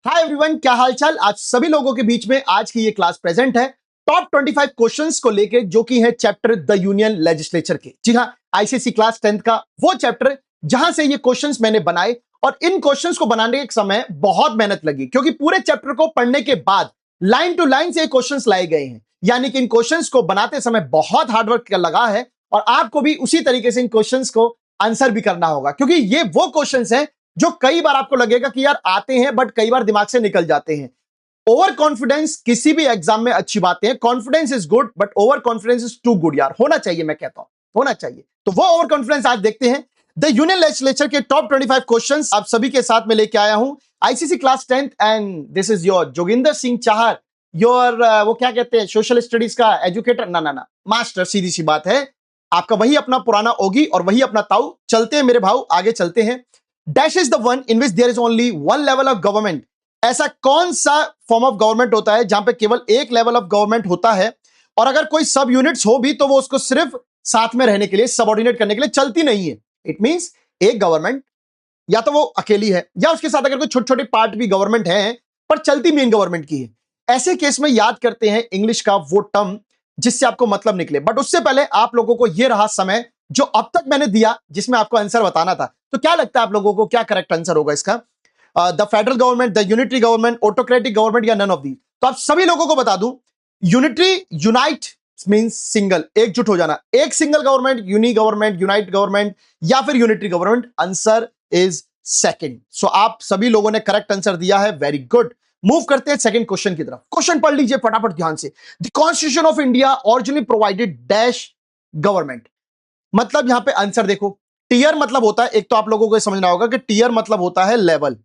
Hi everyone, क्या हालचाल। आप सभी लोगों के बीच में आज की ये क्लास प्रेजेंट है टॉप 25 क्वेश्चंस को लेके, जो कि है चैप्टर द यूनियन लेजिस्लेचर के। जी हाँ, आईसीएसई क्लास 10th का वो चैप्टर जहां से ये क्वेश्चंस मैंने बनाए। और इन क्वेश्चंस को बनाने के समय बहुत मेहनत लगी, क्योंकि पूरे चैप्टर को पढ़ने के बाद लाइन टू लाइन से क्वेश्चंस लाए गए हैं। यानी कि इन क्वेश्चंस को बनाते समय बहुत हार्डवर्क लगा है, और आपको भी उसी तरीके से इन क्वेश्चंस को आंसर भी करना होगा, क्योंकि ये वो क्वेश्चंस हैं जो कई बार आपको लगेगा कि यार आते हैं, बट कई बार दिमाग से निकल जाते हैं। ओवर कॉन्फिडेंस किसी भी एग्जाम में अच्छी बातें हैं। Confidence is good, but over confidence is too good. यार होना चाहिए, मैं कहता हूं होना चाहिए। तो वो ओवर कॉन्फिडेंस आज देखते हैं। द यूनियन लेजिस्लेचर के टॉप 25 क्वेश्चंस आप सभी के साथ में लेके आया हूं। ICC class 10th and this is your Joginder Singh Chahar, your वो क्या कहते हैं, सोशल स्टडीज का एजुकेटर, ना मास्टर। सीधी सी बात है, आपका वही अपना पुराना ओगी और वही अपना ताऊ। चलते हैं मेरे भाव, आगे चलते हैं। Dash is the one in which there is only one level of government. ऐसा कौन सा फॉर्म ऑफ गवर्नमेंट होता है जहां पे केवल एक लेवल ऑफ गवर्नमेंट होता है, और अगर कोई सब यूनिट्स हो भी तो वो उसको सिर्फ साथ में रहने के लिए, सबऑर्डिनेट करने के लिए चलती नहीं है। इट मींस एक गवर्नमेंट या तो वो अकेली है, या उसके साथ अगर कोई छोटे छोटे पार्ट भी गवर्नमेंट है, पर चलती मेन गवर्नमेंट की है। ऐसे केस में याद करते हैं इंग्लिश का वो टर्म जिससे आपको मतलब निकले। बट उससे पहले आप लोगों को यह रहा समय जो अब तक मैंने दिया, जिसमें आपको आंसर बताना था। तो क्या लगता है आप लोगों को, क्या करेक्ट आंसर होगा इसका? The federal government, the unitary government, autocratic government, या नन ऑफ दी? तो आप सभी लोगों को बता दूं, यूनिटरी, यूनाइट मींस सिंगल, एकजुट हो जाना। एक single government, uni government, unite government, या फिर unitary government. Answer is second. So आप सभी लोगों ने करेक्ट आंसर दिया है, वेरी गुड। मूव करते हैं सेकंड क्वेश्चन की तरफ। क्वेश्चन पढ़ लीजिए फटाफट ध्यान से। The constitution of India originally provided dash government. मतलब यहां पे आंसर देखो, टीयर मतलब होता है, एक तो आप लोगों को समझना होगा कि टीयर मतलब होता है लेवल।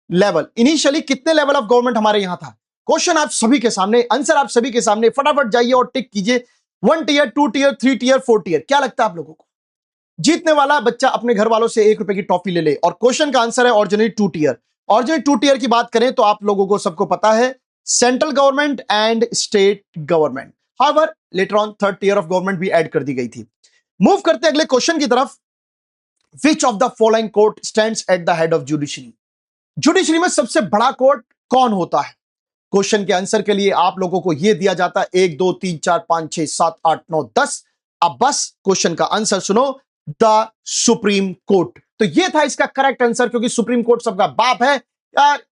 लेवल इनिशियली कितने लेवल ऑफ गवर्नमेंट हमारे यहां था? क्वेश्चन आप सभी के सामने, आंसर आप सभी के सामने। फटाफट जाइए और टिक कीजिए। 1 टीयर, 2 टीयर, 3 टीयर, 4 टीयर। क्या लगता है आप लोगों को? जीतने वाला बच्चा अपने घर वालों से 1 रुपए की टॉफी ले ले। और क्वेश्चन का आंसर है ओरिजिनली 2 टीयर। ओरिजिनली 2 टीयर की बात करें तो आप लोगों को सबको पता है, central government and state government. However later on 3rd tier of government भी ऐड कर दी गई थी। मूव करते अगले क्वेश्चन की तरफ। Which of the following court stands at the head of judiciary? Judiciary में सबसे बड़ा कोर्ट कौन होता है? क्वेश्चन के आंसर के लिए आप लोगों को यह दिया जाता है 1 2 3 4 5 6 7 8 9 10। अब बस क्वेश्चन का आंसर सुनो, द सुप्रीम कोर्ट। तो यह था इसका करेक्ट आंसर, क्योंकि सुप्रीम कोर्ट सबका बाप है। यार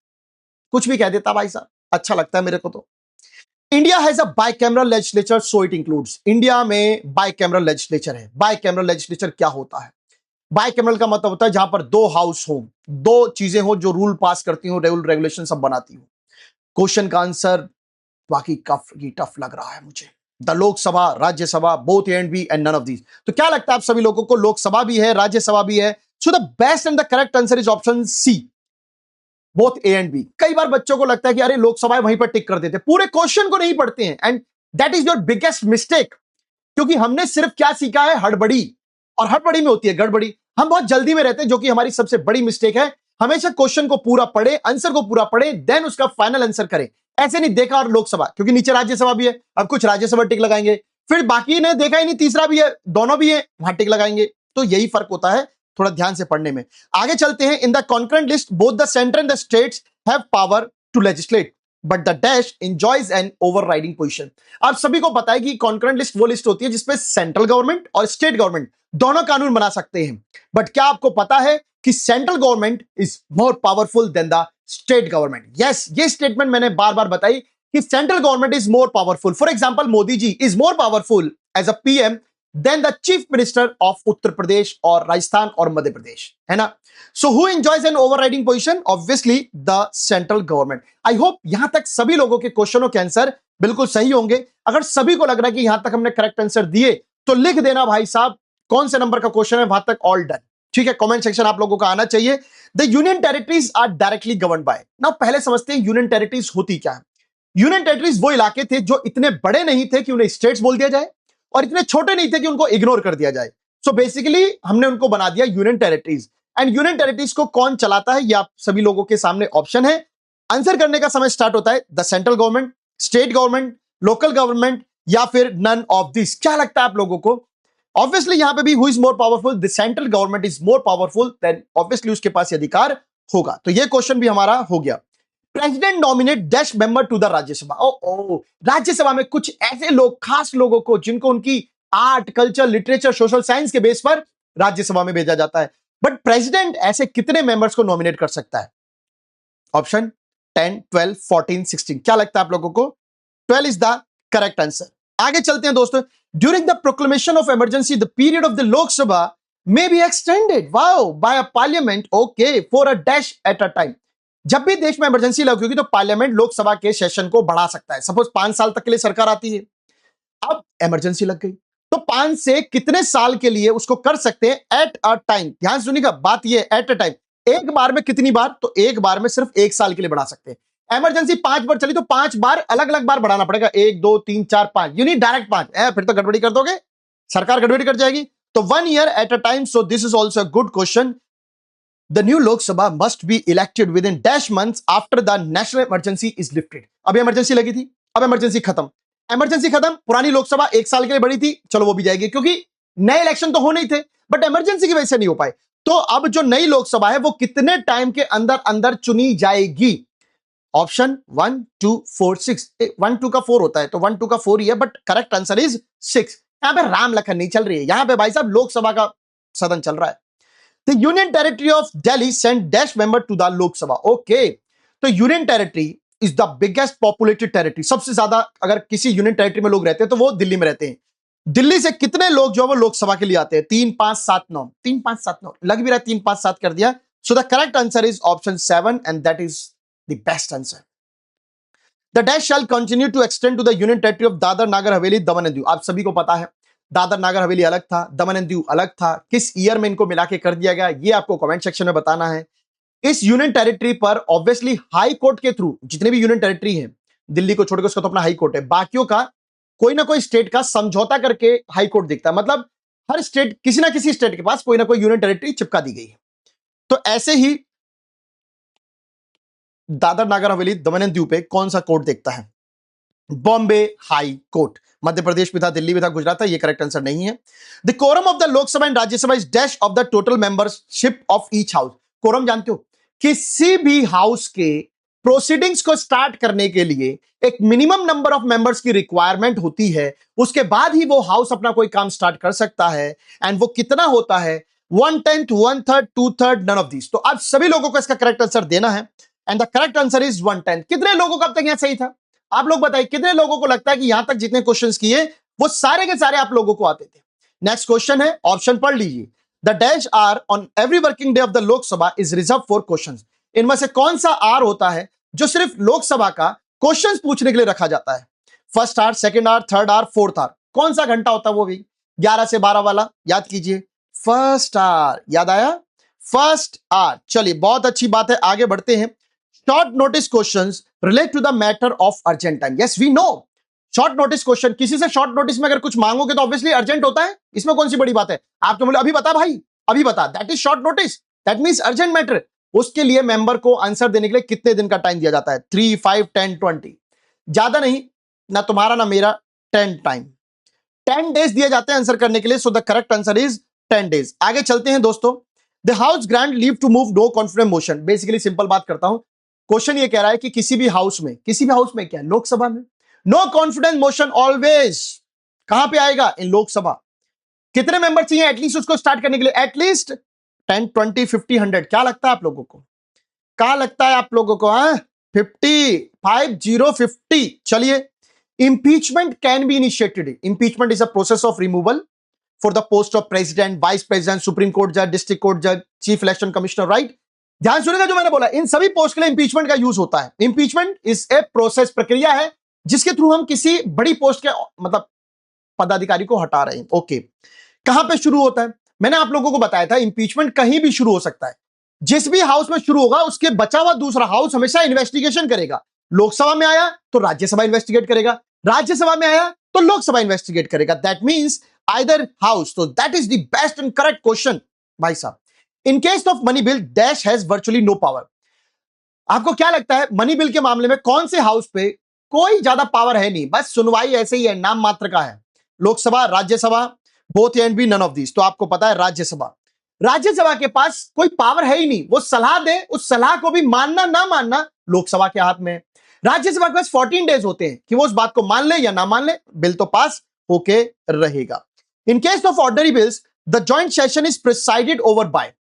कुछ भी कह देता भाई साहब, अच्छा लगता है मेरे को। तो India has a bicameral legislature, so it includes. India में बाइकैमरल लेजिस्लेचर है। बाइकैमरल लेजिस्लेचर क्या होता है? बाइकैमरल का मतलब होता है जहां पर 2 हाउस हो, 2 चीजें हो जो रूल पास करती हो, रूल रेगुलेशन सब बनाती हो। क्वेश्चन का आंसर बाकी काफी टफ लग रहा है मुझे। The Lok Sabha, Rajya Sabha, both A and B and none of these. तो क्या लगता है आप सभी लोगों को? लोकसभा भी है, राज्यसभा भी है। So the best and the correct answer is option C, both A and B. कई बार बच्चों को लगता है कि अरे लोकसभा वहीं पर टिक कर देते, पूरे क्वेश्चन को नहीं पढ़ते हैं, and that is your biggest mistake. क्योंकि हमने सिर्फ क्या सीखा है? हड़बड़ी, और हड़बड़ी में होती है गड़बड़ी। हम बहुत जल्दी में रहते हैं, जो कि हमारी सबसे बड़ी मिस्टेक है। हमेशा क्वेश्चन को पूरा पढ़े, आंसर को पूरा पढ़े, देन उसका फाइनल आंसर करें। ऐसे नहीं देखा और लोकसभा, क्योंकि नीचे राज्यसभा भी है, अब कुछ राज्यसभा टिक लगाएंगे, फिर बाकी ने देखा ही नहीं, तीसरा भी है, दोनों भी है, वहां टिक लगाएंगे। तो यही फर्क होता है थोड़ा ध्यान से पढ़ने में। आगे चलते हैं। In the concurrent list both the centre and the states have power to legislate, but the dash enjoys an overriding position. आप सभी को पता है कि कॉन्करेंट लिस्ट वो लिस्ट होती है जिसपे सेंट्रल गवर्नमेंट और स्टेट गवर्नमेंट दोनों कानून बना सकते हैं। बट क्या आपको पता है कि central government is more powerful than the state government? Yes, ये स्टेटमेंट मैंने बार बार बताई कि central government is more powerful. For example, Modi ji is more powerful as a PM than the chief minister of Uttar Pradesh और राजस्थान और मध्य प्रदेश, है ना? So who enjoys an overriding position? Obviously the central government. I hope यहां तक सभी लोगों के क्वेश्चनों के आंसर बिल्कुल सही होंगे। अगर सभी को लग रहा है कि यहां तक हमने करेक्ट आंसर दिए, तो लिख देना भाई साहब कौन से नंबर का क्वेश्चन है, वहां तक ऑल डन। ठीक है, कमेंट सेक्शन आप लोगों का आना चाहिए। The union territories are directly govern by. Now पहले समझते हैं यूनियन टेरिटरीज होती क्या है। यूनियन टेरिटरीज वो इलाके थे जो इतने बड़े नहीं थे कि उन्हें स्टेट्स बोल दिया जाए, और इतने छोटे नहीं थे कि उनको इग्नोर कर दिया जाए। सो बेसिकली हमने उनको बना दिया union territories. And union territories को कौन चलाता है, ये आप सभी लोगों के सामने ऑप्शन है। आंसर करने का समय स्टार्ट होता है the central government, state government, local government, या फिर नन ऑफ दिस। क्या लगता है आप लोगों को? ऑब्वियसली यहां पे भी who is more powerful? The central government is more powerful, then obviously उसके पास अधिकार होगा। तो ये क्वेश्चन भी हमारा हो गया। President nominate dash member to the Rajya Sabha. ओ राज्यसभा में कुछ ऐसे लोग, खास लोगों को, जिनको उनकी art, culture, literature, social science के बेस पर राज्यसभा में भेजा जाता है। बट प्रेसिडेंट ऐसे कितने मेंबर्स को नॉमिनेट कर सकता है? ऑप्शन 10, 12, 14, 16। क्या लगता है आप लोगों को? 12 इज द करेक्ट आंसर। आगे चलते हैं दोस्तों। During the proclamation of emergency the period of the Lok Sabha may be extended wow by a parliament okay for a dash at a time. जब भी देश में इमरजेंसी लगी होगी तो पार्लियामेंट लोकसभा के सेशन को बढ़ा सकता है। सपोज 5 साल तक के लिए सरकार आती है, अब इमरजेंसी लग गई तो 5 से कितने साल के लिए उसको कर सकते हैं एट अ टाइम। ध्यान सुनिएगा, बात ये एट अ टाइम, एक बार में कितनी बार? तो एक बार में सिर्फ 1 साल के लिए बढ़ा सकते हैं। इमरजेंसी 5 बार चली तो 5 बार अलग अलग बार बढ़ाना पड़ेगा। 1 2 3 4 5, यू नहीं डायरेक्ट 5 फिर तो गड़बड़ी कर दोगे, सरकार गड़बड़ी कर जाएगी। तो 1 year eight a time. So this is also a good question. The new Lok Sabha must be elected within dash months after the national emergency is lifted. अब इमरजेंसी लगी थी, अब इमरजेंसी खत्म, इमरजेंसी खत्म, पुरानी लोकसभा 1 साल के लिए बढ़ी थी, चलो वो भी जाएगी क्योंकि नए इलेक्शन तो होने ही थे, बट इमरजेंसी की वजह से नहीं हो पाए। तो अब जो नई लोकसभा है वो कितने टाइम के अंदर अंदर चुनी जाएगी? ऑप्शन 1 2 4 6। 1 2 का 4 होता है तो 1 2 का 4 ही है, बट करेक्ट आंसर इज 6। यहां पे राम लखन नहीं चल रही है, यहां पे भाई साहब लोकसभा का सदन चल रहा है। The Union Territory of Delhi sent dash member to the Lok Sabha. Okay. तो union territory is the biggest populated territory. सबसे ज्यादा अगर किसी यूनियन टेरिटरी में लोग रहते हैं तो वो दिल्ली में रहते हैं। दिल्ली से कितने लोग जो है वो लोकसभा के लिए आते हैं? 3 5 7 9। 3 5 7 9 लग भी रहा है, 3 5 7 कर दिया। So the correct answer is option 7 and that is the best answer. The dash shall continue to extend to the union territory of Dadra Nagar Haveli Daman and Diu. आप सभी को पता है दादर नागर हवेली अलग था, दमन एंड दीव अलग था। किस ईयर में इनको मिला के कर दिया गया ये आपको कमेंट सेक्शन में बताना है। इस यूनियन टेरिटरी पर ऑब्वियसली हाई कोर्ट के थ्रू, जितने भी यूनियन टेरिटरी हैं, दिल्ली को छोड़कर उसका तो अपना हाई कोर्ट है, बाकियों का कोई ना कोई स्टेट का समझौता करके हाई कोर्ट दिखता है। मतलब हर स्टेट, किसी ना किसी स्टेट के पास कोई ना कोई यूनियन टेरिटरी चिपका दी गई है। तो ऐसे ही दादर नागर हवेली दमन एंड दीव पे कौन सा कोर्ट देखता है? Bombay high court. मध्य प्रदेश में था, दिल्ली में था, गुजरात था, ये करेक्ट आंसर नहीं है। The quorum of the Lok Sabha and Rajya Sabha is dash of the total membership of each house. Quorum जानते हो? किसी भी हाउस के प्रोसीडिंग्स को स्टार्ट करने के लिए एक मिनिमम नंबर ऑफ मेंबर्स की रिक्वायरमेंट होती है, उसके बाद ही वो हाउस अपना कोई काम स्टार्ट कर सकता है। एंड वो कितना होता है? 1/10, 1/3, 2/3, नन ऑफ दीज। तो आप सभी लोगों को इसका करेक्ट आंसर देना है and the correct answer is 1/10। कितने लोगों का अब तक यहां सही था? आप लोग बताइए, कितने लोगों को लगता है कि यहां तक जितने क्वेश्चंस किए वो सारे के सारे आप लोगों को आते थे? नेक्स्ट क्वेश्चन है, ऑप्शन पढ़ लीजिए। The dash are on every working day of the Lok Sabha is reserve for questions. इनमें से कौन सा आर होता है जो सिर्फ लोकसभा का क्वेश्चंस पूछने के लिए रखा जाता है? First hour, second hour, third hour, fourth hour. कौन सा घंटा होता है वो भी? 11 से 12 वाला, याद कीजिए। फर्स्ट आर, याद आया? First hour. चलिए, बहुत अच्छी बात है, आगे बढ़ते हैं। Short notice questions relate to the matter of urgent time. Yes we know, short notice question, किसी से शॉर्ट नोटिस में अगर कुछ मांगोगे तो ऑब्वियसली अर्जेंट होता है, इसमें कौन सी बड़ी बात है? आप तो बोले अभी बता भाई, अभी बता, that is short notice, that means urgent matter. उसके लिए मेंबर को आंसर देने के लिए कितने दिन का टाइम दिया जाता है? 3 5 10 20। ज्यादा नहीं, ना तुम्हारा ना मेरा, 10 टाइम, 10 डेज दिए जाते हैं आंसर करने के लिए। So the correct answer is 10 days. आगे चलते हैं दोस्तों। The house grant leave to move no confidence motion. Basically simple बात करता हूं, क्वेश्चन ये कह रहा है कि किसी भी हाउस में क्या, लोकसभा में, नो कॉन्फिडेंस मोशन ऑलवेज कहां पे आएगा? इन लोकसभा। कितने मेंबर चाहिए एटलीस्ट उसको स्टार्ट करने के लिए? एटलीस्ट 10 20 50 100। क्या लगता है आप लोगों को? क्या लगता है आप लोगों को? 50 50 50। चलिए, impeachment can be initiated. Impeachment is a process of removal for the post of president, vice president, supreme court जज, डिस्ट्रिक्ट कोर्ट जज, चीफ इलेक्शन कमिश्नर, राइट? ध्यान सुनिएगा जो मैंने बोला, इन सभी पोस्ट के लिए इंपीचमेंट का यूज होता है। इंपीचमेंट इज ए प्रोसेस, प्रक्रिया है जिसके थ्रू हम किसी बड़ी पोस्ट के मतलब पदाधिकारी को हटा रहे हैं। ओके, कहां पे शुरू होता है? मैंने आप लोगों को बताया था इंपीचमेंट कहीं भी शुरू हो सकता है। जिस भी हाउस में शुरू होगा उसके बचा हुआ दूसरा हाउस हमेशा इन्वेस्टिगेशन करेगा। लोकसभा में आया तो राज्यसभा इन्वेस्टिगेट करेगा, राज्यसभा में आया तो लोकसभा इन्वेस्टिगेट करेगा। That means either house. तो that is the best and correct question भाई साहब। In case of money bill dash has virtually no power. आपको क्या लगता है मनी बिल के मामले में कौन से हाउस पे कोई ज्यादा पावर है नहीं, बस सुनवाई ऐसे ही है, नाम मात्र का है? Lok Sabha, Rajya Sabha, both and B, none of these. तो आपको पता है राज्यसभा। राज्यसभा के पास कोई पावर है ही नहीं, वो सलाह दे, उस सलाह को भी मानना ना मानना लोकसभा के हाथ में है। राज्यसभा के पास 14 डेज होते हैं कि वो उस बात को मान ले या ना मान ले, बिल तो पास होके रहेगा। इन case of ordinary bills the joint session is presided over by.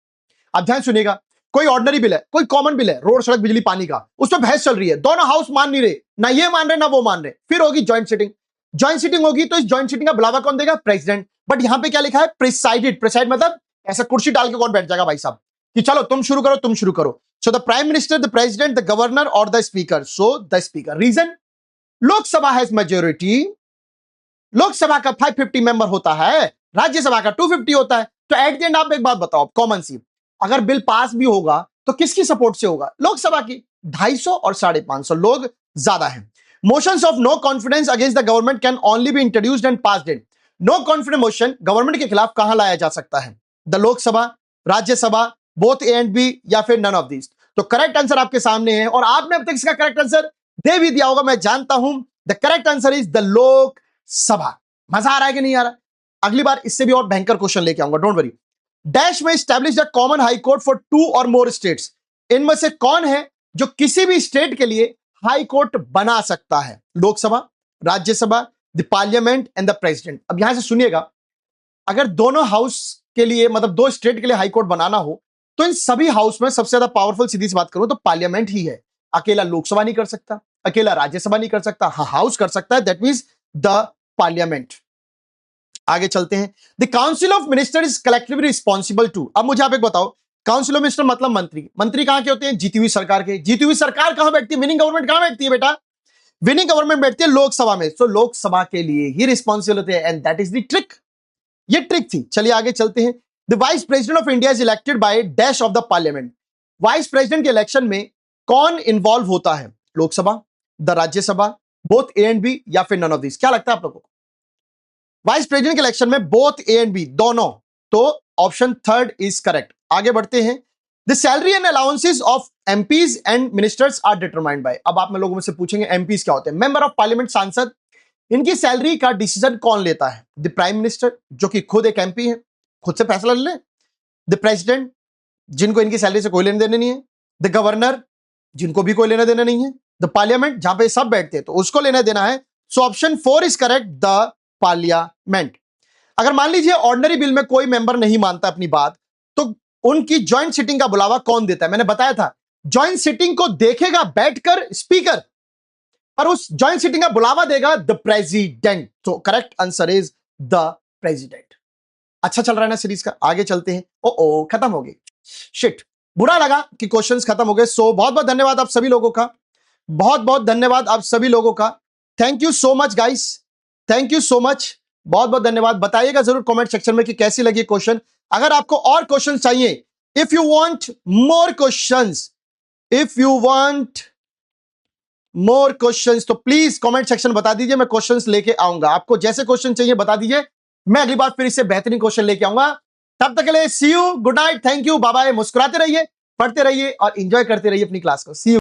अब ध्यान सुनिएगा, कोई ऑर्डिनरी बिल है, कोई कॉमन बिल है, रोड सड़क बिजली पानी का, उस पर बहस चल रही है, दोनों हाउस मान नहीं रहे, ना ये मान रहे ना वो मान रहे, फिर होगी जॉइंट सिटिंग। जॉइंट सिटिंग होगी तो इस जॉइंट सिटिंग का बुलावा कौन देगा? प्रेसिडेंट। बट यहां पे क्या लिखा है? प्रिसाइडेड। प्रिसाइड मतलब ऐसा कुर्सी डाल के कौन बैठ जाएगा भाई साहब कि चलो तुम शुरू करो, तुम शुरू करो। So the prime minister, the president, the governor और the speaker. So the speaker. Reason, Lok Sabha has majority, Lok Sabha का 550 मेंबर होता है, राज्यसभा का 250 होता है। तो एट द एंड आप एक बात बताओ, कॉमन सी, अगर बिल पास भी होगा तो किसकी सपोर्ट से होगा? लोकसभा की। 250 और 550 लोग ज्यादा हैं। Motions of no confidence against the government can only be introduced and passed in. No confidence motion government के खिलाफ कहां लाया जा सकता है? The Lok Sabha, Rajya Sabha, both A and B, या फिर नन ऑफ दीज। तो करेक्ट आंसर आपके सामने है और आपने अब तक इसका करेक्ट आंसर दे भी दिया होगा, मैं जानता हूं। The correct answer is the Lok Sabha. मजा आ रहा है कि नहीं आ रहा? अगली बार इससे भी और भयंकर क्वेश्चन लेके आऊंगा, डोंट वरी। डैश में establish the common high court for 2 और मोर स्टेट्स। इनमें से कौन है जो किसी भी स्टेट के लिए हाई कोर्ट बना सकता है? Lok Sabha, Rajya Sabha, the parliament and the president. अब यहां से सुनिएगा, अगर दोनों हाउस के लिए मतलब 2 स्टेट के लिए हाई कोर्ट बनाना हो तो इन सभी हाउस में सबसे ज्यादा पावरफुल, सीधी सी बात करूं तो पार्लियामेंट ही है। अकेला लोकसभा नहीं कर सकता, अकेला राज्यसभा नहीं कर सकता, हाँ हाउस कर सकता है, दैट मींस द पार्लियामेंट। आगे चलते हैं। The council of minister is collectively responsible to. अब मुझे आप एक बताओ, काउंसिल ऑफ मिनिस्टर मतलब मंत्री। मंत्री कहां के होते हैं? जीती हुई सरकार के। जीती हुई सरकार कहां बैठती है? विनिंग गवर्नमेंट कहां बैठती है बेटा? विनिंग गवर्नमेंट बैठती है लोकसभा में। तो लोकसभा के लिए ही रिस्पॉन्सिबल होते हैं, and that is the trick. ये ट्रिक थी। चलिए आगे चलते हैं। The vice president of India is elected by dash of the parliament. Vice president के इलेक्शन में कौन इंवॉल्व होता है? Lok Sabha, the Rajya Sabha, both A and B, या फिर नन ऑफ दिस। क्या लगता है आप लोगों को? वाइस प्रेसिडेंट के इलेक्शन में बोथ ए एंड बी, दोनों। तो ऑप्शन 3 इज करेक्ट। आगे बढ़ते हैं। The salary and allowances of MPs and ministers are determined by. अब आप में लोगों में से पूछेंगे एमपीज क्या होते हैं? मेंबर ऑफ पार्लियामेंट, सांसद। इनकी सैलरी का डिसीजन कौन लेता है? द प्राइम मिनिस्टर, जो कि खुद एक एमपी है, खुद से फैसला ले ले। द प्रेसिडेंट, जिनको इनकी सैलरी से कोई लेने देने नहीं है। द गवर्नर, जिनको भी कोई लेना देना नहीं है। द पार्लियामेंट, जहां पे सब बैठते हैं तो उसको लेना देना है। So option 4 is correct, the parliament. अगर मान लीजिए ऑर्डिनरी बिल में कोई मेंबर नहीं मानता अपनी बात, तो उनकी ज्वाइंट सिटिंग का बुलावा कौन देता है? मैंने बताया था, ज्वाइंट सिटिंग को देखेगा बैठकर स्पीकर, और उस ज्वाइंट सिटिंग का बुलावा देगा द प्रेसिडेंट। तो correct answer is the president. अच्छा चल रहा है ना सीरीज का? आगे चलते हैं। ओ खत्म हो गई, शिट, बुरा लगा कि क्वेश्चंस खत्म हो गए। सो बहुत बहुत धन्यवाद आप सभी लोगों का, बहुत बहुत धन्यवाद आप सभी लोगों का। Thank you so much guys, thank you so much, बहुत बहुत धन्यवाद। बताइएगा जरूर कमेंट सेक्शन में कि कैसी लगी क्वेश्चन। अगर आपको और क्वेश्चन चाहिए, if you want more questions, if you want more questions, तो प्लीज कमेंट सेक्शन बता दीजिए, मैं क्वेश्चंस लेके आऊंगा। आपको जैसे क्वेश्चन चाहिए बता दीजिए, मैं अगली बार फिर इससे बेहतरीन क्वेश्चन लेके आऊंगा। तब तक के लिए see you, good night, thank you, bye bye. मुस्कुराते रहिए, पढ़ते रहिए और एंजॉय करते रहिए अपनी क्लास को। सी यू।